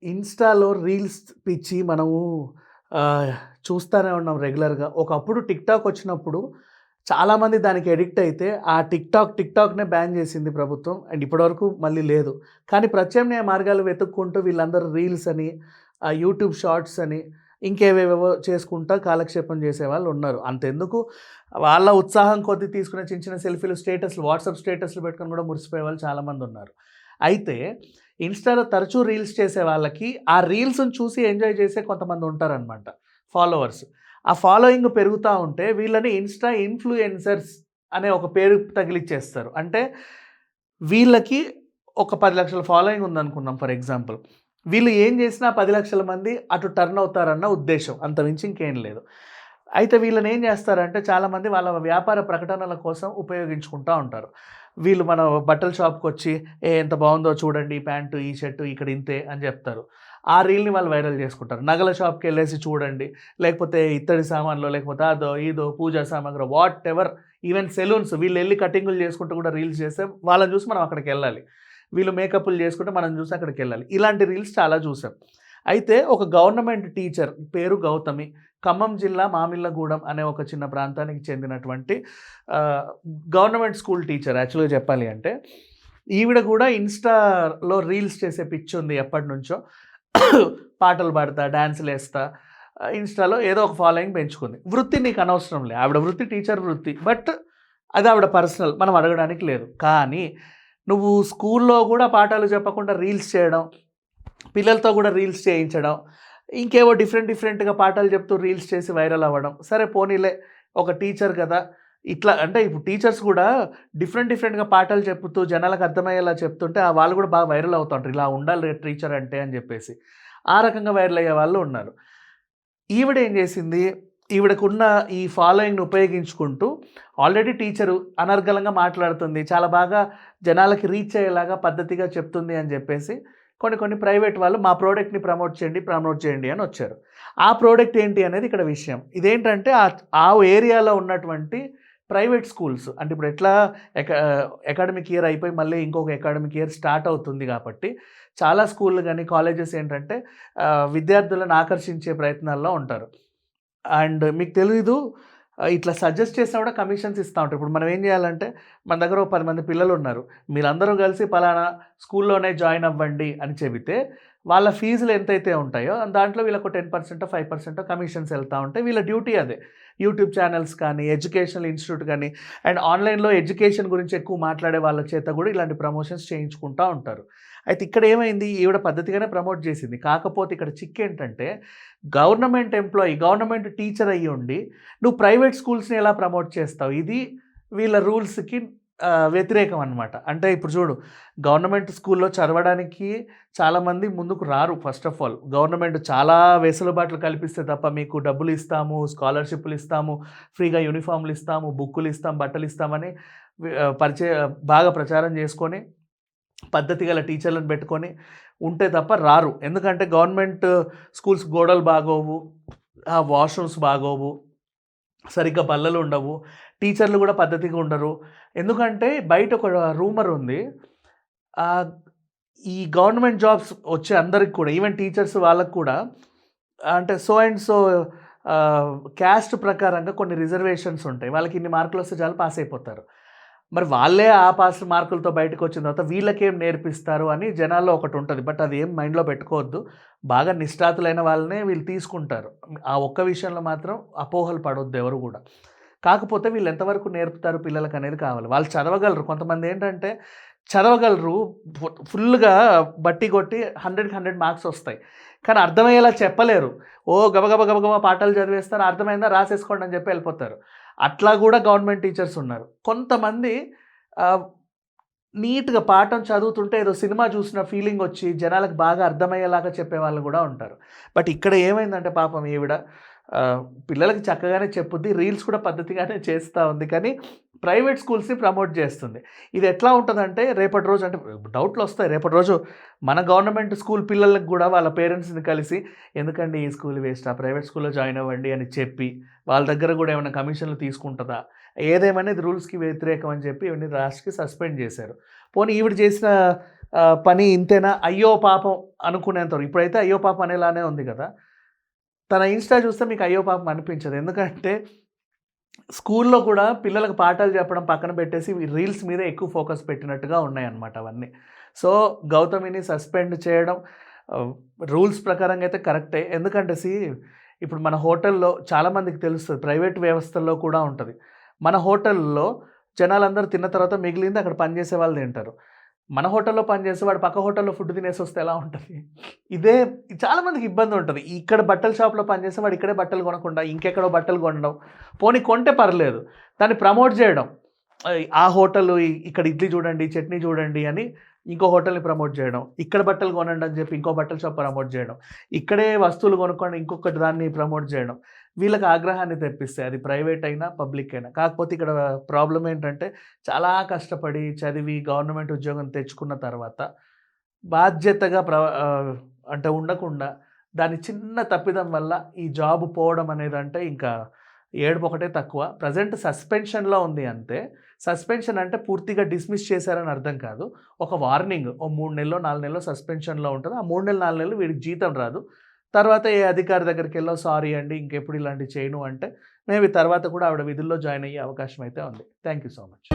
ఇన్‌స్టాలో రీల్స్ పిచ్చి మనము ఆహ్, చూస్తానే ఉన్నాం రెగ్యులర్‌గా. ఒకప్పుడు టిక్‌టాక్ వచ్చినప్పుడు చాలామంది దానికి అడిక్ట్ అయితే, ఆ టిక్‌టాక్‌నే బ్యాన్ చేసింది ప్రభుత్వం. అండ్ ఇప్పటివరకు మళ్ళీ లేదు. కానీ ప్రత్యామ్నాయ మార్గాలు వెతుక్కుంటూ వీళ్ళందరూ రీల్స్ అని, యూట్యూబ్ షార్ట్స్ అని, ఇంకేవేవేవో చేసుకుంటా కాలక్షేపం చేసేవాళ్ళు ఉన్నారు. అంతెందుకు వాళ్ళ ఉత్సాహం కొద్దీ తీసుకునే చిన్న చిన్న సెల్ఫీలు, స్టేటస్‌లు, వాట్సాప్ స్టేటస్‌లు పెట్టుకొని కూడా మురిసిపోయేవాళ్ళు చాలామంది ఉన్నారు. అయితే ఇన్‌స్టాలో తరచూ రీల్స్ చేసే వాళ్ళకి, ఆ రీల్స్‌ని చూసి ఎంజాయ్ చేసే కొంతమంది ఉంటారనమాట ఫాలోవర్స్. ఆ ఫాలోయింగ్ పెరుగుతా ఉంటే వీళ్ళని ఇన్‌స్టా ఇన్‌ఫ్లుయెన్సర్స్ అనే ఒక పేరు తగిలిచ్చేస్తారు. అంటే వీళ్ళకి ఒక 10,00,000 ఫాలోయింగ్ ఉందనుకుందాం ఫర్ ఎగ్జాంపుల్. వీళ్ళు ఏం చేసినా 10,00,000 మంది అటు టర్న్ అవుతారన్న ఉద్దేశ్యం. అంతకుమించి ఇంకేం లేదు. అయితే వీళ్ళని ఏం చేస్తారంటే చాలామంది వాళ్ళ వ్యాపార ప్రకటనల కోసం ఉపయోగించుకుంటా ఉంటారు. వీళ్ళు మన బట్టల షాప్‌కొచ్చి ఎంత బాగుందో చూడండి ఈ ప్యాంటు, ఈ షర్టు ఇక్కడ ఇంతే అని చెప్తారు. ఆ రీల్‌ని వాళ్ళు వైరల్ చేసుకుంటారు. నగల షాప్‌కెళ్ళేసి చూడండి, లేకపోతే ఇత్తడి సామాన్లో, లేకపోతే అదో, ఇదో పూజా సామాగ్రి వాటెవర్, ఈవెన్ సెలూన్స్ వీళ్ళెళ్లి కటింగులు చేసుకుంటూ కూడా రీల్స్ చేస్తే వాళ్ళని చూసి మనం అక్కడికెళ్ళాలి. వీళ్ళు మేకప్‌లు చేసుకుంటే మనం చూసి అక్కడికెళ్ళాలి. ఇలాంటి రీల్స్ చాలా చూసాం. అయితే ఒక గవర్నమెంట్ టీచర్ పేరు గౌతమి. ఖమ్మం జిల్లా మామిళ్ళగూడెం అనే ఒక చిన్న ప్రాంతానికి చెందినటువంటి ఆహ్, గవర్నమెంట్ స్కూల్ టీచర్ యాక్చువల్‌గా చెప్పాలి అంటే. ఈవిడ కూడా ఇన్‌స్టాలో రీల్స్ చేసే పిచ్చుంది ఎప్పటినుంచో. పాటలు పాడతా, డాన్సులేస్తా ఇన్‌స్టాలో ఏదో ఒక ఫాలోయింగ్ పెంచుకుంది. వృత్తి నీకు అనవసరంలే. ఆవిడ వృత్తి టీచర్ వృత్తి. బట్ అది ఆవిడ పర్సనల్. మనం అడగడానికి లేదు. కానీ నువ్వు స్కూల్లో గూడా పాఠాలు చెప్పకుండా రీల్స్ చేయడం, పిల్లలతో గూడా రీల్స్ చేయించడం, ఇంకేవో డిఫరెంట్‌గా పాఠాలు చెప్తూ రీల్స్ చేసి వైరల్ అవ్వడం. సరే పోనీలే ఒక టీచర్ గదా! ఇట్లా అంటే ఇప్పుడు టీచర్స్ గూడా డిఫరెంట్‌గా పాఠాలు చెప్పుతూ జనాలకు అర్థమయ్యేలా చెప్తుంటే వాళ్ళు గూడా బాగా వైరల్ అవుతా ఉంటారు. ఇలా ఉండాలి టీచర్ అంటే అని జెప్పేసి. ఆ రకంగా వైరల్ అయ్యే వాళ్ళు ఉన్నారు. ఈవిడేం జేసింది, ఈవిడకున్న ఈ ఫాలోయింగ్‌ని ఉపయోగించుకుంటూ ఆల్రెడీ టీచరు అనర్గళంగా మాట్లాడుతుంది. చాలా బాగా జనాలకి రీచ్ అయ్యేలాగా పద్ధతిగా చెప్తుంది అని జెప్పేసి కొన్ని ప్రైవేట్ వాళ్ళు మా ప్రొడక్ట్‌ని ప్రమోట్ చేయండి అని వచ్చారు. ఆ ప్రొడక్ట్ ఏంటి అనేది ఇక్కడ విషయం. ఇదేంటంటే ఆ ఏరియాలో ఉన్నటువంటి ప్రైవేట్ స్కూల్స్ అంటే ఇప్పుడు ఎట్లా అకాడమిక్ ఇయర్ అయిపోయి మళ్ళీ ఇంకొక అకాడమిక్ ఇయర్ స్టార్ట్ అవుతుంది కాబట్టి చాలా స్కూల్‌లు గాని, కాలేజెస్ ఏంటంటే విద్యార్థులను ఆకర్షించే ప్రయత్నాల్లో ఉంటారు. అండ్ మీకు తెలీదు ఇట్లా సజెస్ట్ చేసినా కూడా కమిషన్స్ ఇస్తా ఉంటారు. ఇప్పుడు మనం ఏం చేయాలంటే, మన దగ్గర ఓ 10 మంది పిల్లలున్నారు. మీరందరూ కలిసి పలానా స్కూల్లోనే జాయిన్ అవ్వండి అని చెబితే, వాళ్ళ ఫీజులు ఎంతైతే ఉంటాయో దాంట్లో వీళ్ళకు 10%, 5% కమిషన్స్ ఎళ్తా ఉంటాయి. వీళ్ళ డ్యూటీ అదే. యూట్యూబ్ ఛానెల్స్ కానీ, ఎడ్యుకేషనల్ ఇన్‌స్టిట్యూట్ కానీ, అండ్ ఆన్‌లైన్‌లో ఎడ్యుకేషన్ గురించి ఎక్కువ మాట్లాడే వాళ్ళ చేత కూడా ఇలాంటి ప్రమోషన్స్ చేయించుకుంటా ఉంటారు. అయితే ఇక్కడ ఏమైంది, ఈవిడ పద్ధతిగానే ప్రమోట్ చేసింది. కాకపోతే ఇక్కడ చిక్కేంటంటే, గవర్నమెంట్ టీచర్ అయ్యుండి నువ్వు ప్రైవేట్ స్కూల్స్‌ని ఎలా ప్రమోట్ చేస్తావు? ఇది వీళ్ళ రూల్స్‌కి వ్యతిరేకం అనమాట. అంటే ఇప్పుడు చూడు, గవర్నమెంట్ స్కూల్‌లో చదవడానికి చాలామంది ముందుకు రారు ఫస్ట్ ఆఫ్ ఆల్. గవర్నమెంట్ చాలా వెసులుబాట్లు కల్పిస్తే తప్ప మీకు డబ్బులు ఇస్తాము, స్కాలర్‌షిప్‌లు ఇస్తాము, ఫ్రీగా యూనిఫార్మ్‌లు ఇస్తాము, బుక్కులు ఇస్తాం, బట్టలు ఇస్తామని బాగా ప్రచారం చేసుకొని, పద్ధతి గల టీచర్లను పెట్టుకొని ఉంటే తప్ప రారు. ఎందుకంటే గవర్నమెంట్ స్కూల్స్ గోడలు బాగోవు, వాష్‌రూమ్స్ బాగోవు, సరిగ్గా బల్లలుండవు. టీచర్లు గూడా పద్ధతిగా ఉండరు. ఎందుకంటే బయట ఒక రూమర్ ఉంది. ఆహ్, ఈ గవర్నమెంట్ జాబ్స్ వచ్చే అందరికి కూడా ఈవెన్ టీచర్స్ వాళ్ళకి కూడా అంటే సో అండ్ సో క్యాస్ట్ ప్రకారంగా కొన్ని రిజర్వేషన్స్ ఉంటాయి. వాళ్ళకి ఇన్ని మార్కులొస్తే చాలు పాస్ అయిపోతారు. మరి వాళ్ళే ఆ పాస్ మార్కులతో బయటకొచ్చిన తర్వాత వీళ్ళకేం నేర్పిస్తారు అని జనాల్లో ఒకటుంటది. బట్ అదేం మైండ్‌లో పెట్టుకోవద్దు. బాగా నిష్ఠాతులైన వాళ్ళనే వీళ్ళు తీసుకుంటారు. ఆ ఒక్క విషయంలో మాత్రం అపోహలు పడొద్దు ఎవరు గూడా. కాకపోతే వీళ్ళు ఎంతవరకు నేర్పుతారు పిల్లలకనేది కావాలి. వాళ్ళు చదవగలరు. కొంతమందేంటంటే చదవగలరు. ఫుల్‌గా బట్టి కొట్టి 100కి 100 మార్క్స్ ఒస్తాయి. కానీ అర్థమయ్యేలా చెప్పలేరు. గబగబా పాఠాలు చదివేస్తారు. అర్థమైందా రాసేసుకోండి అని చెప్పి ఎళ్ళిపోతారు. అట్లా గూడా గవర్నమెంట్ టీచర్స్ ఉన్నారు. కొంతమంది ఆహ్, నీట్‌గా పాఠం చదువుతుంటే ఏదో సినిమా చూసిన ఫీలింగొచ్చి జనాలకు బాగా అర్థమయ్యేలాగా చెప్పేవాళ్ళు గూడా ఉంటారు. బట్ ఇక్కడ ఏమైందంటే పాపం ఈవిడ పిల్లలకి చక్కగానే చెప్పుద్ది. రీల్స్ కూడా పద్ధతిగానే చేస్తా ఉంది. కానీ ప్రైవేట్ స్కూల్స్ని ప్రమోట్ చేస్తుంది. ఇది ఎట్లా ఉంటుందంటే రేపటి రోజు అంటే డౌట్లు వస్తాయి. రేపటి రోజు మన గవర్నమెంట్ స్కూల్ పిల్లలకు కూడా వాళ్ళ పేరెంట్స్ని కలిసి ఎందుకండి ఈ స్కూల్ వేస్ట్, ఆ ప్రైవేట్ స్కూల్లో జాయిన్ అవ్వండి అని చెప్పి వాళ్ళ దగ్గర కూడా ఏమైనా కమిషన్లు తీసుకుంటుందా, ఏదేమైనా ఇది రూల్స్కి వ్యతిరేకం అని చెప్పి ఇవన్నీ రాష్ట్రకి సస్పెండ్ చేశారు. పోనీ ఈవిడ చేసిన పని ఇంతేనా, అయ్యో పాపం అనుకునేంత ఇప్పుడైతే అయ్యో పాపం అనేలానే ఉంది కదా. తన ఇన్స్టా చూస్తే మీకు అయ్యో పాపం అనిపించదు. ఎందుకంటే స్కూల్లో కూడా పిల్లలకు పాఠాలు చెప్పడం పక్కన పెట్టేసి రీల్స్ మీద ఎక్కువ ఫోకస్ పెట్టినట్టుగా ఉన్నాయన్నమాట అవన్నీ. సో గౌతమిని సస్పెండ్ చేయడం రూల్స్ ప్రకారంగా అయితే కరెక్టే. ఎందుకంటే ఇప్పుడు మన హోటల్లో చాలామందికి తెలుస్తుంది, ప్రైవేట్ వ్యవస్థల్లో కూడా ఉంటుంది. మన హోటల్లో జనాలందరూ తిన్న తర్వాత మిగిలింది అక్కడ పనిచేసే వాళ్ళు తింటారు. మన హోటల్లో పనిచేసేవాడు పక్క హోటల్లో ఫుడ్ తినేసి వస్తే ఎలా ఉంటుంది? ఇదే చాలామందికి ఇబ్బంది ఉంటుంది. ఇక్కడ బట్టల షాప్లో పనిచేసేవాడు ఇక్కడే బట్టలు కొనకుండా ఇంకెక్కడో బట్టలు కొనడం, పోనీ కొంటే పర్లేదు, దాన్ని ప్రమోట్ చేయడం. ఆ హోటల్ ఇక్కడ ఇడ్లీ చూడండి, చట్నీ చూడండి అని ఇంకో హోటల్ని ప్రమోట్ చేయడం, ఇక్కడ బట్టలు కొనండి అని చెప్పి ఇంకో బట్టల షాప్ ప్రమోట్ చేయడం, ఇక్కడే వస్తువులు కొనుక్కోండి ఇంకొకటి దాన్ని ప్రమోట్ చేయడం. వీళ్ళకి ఆగ్రహాన్ని తెప్పిస్తాయి, అది ప్రైవేట్ అయినా పబ్లిక్ అయినా. కాకపోతే ఇక్కడ ప్రాబ్లం ఏంటంటే చాలా కష్టపడి చదివి గవర్నమెంట్ ఉద్యోగం తెచ్చుకున్న తర్వాత బాధ్యతగా అంటే ఉండకుండా దాని చిన్న తప్పిదం వల్ల ఈ జాబ్ పోవడం అనేది అంటే ఇంకా ఏడుపు ఒకటే తక్కువ. ప్రజెంట్ సస్పెన్షన్లో ఉంది అంతే. సస్పెన్షన్ అంటే పూర్తిగా డిస్మిస్ చేశారని అర్థం కాదు. ఒక వార్నింగ్, ఓ 3 నెలలో 4 నెలలో సస్పెన్షన్లో ఉంటుంది. ఆ 3 నెలలు 4 నెలలు వీడికి జీతం రాదు. తర్వాత ఏ అధికారి దగ్గరికి వెళ్ళో సారీ అండి ఇంకెప్పుడు ఇలాంటివి చేయను అంటే మేబీ తర్వాత కూడా ఆవిడ విధుల్లో జాయిన్ అయ్యే అవకాశం అయితే ఉంది. Thank you so much.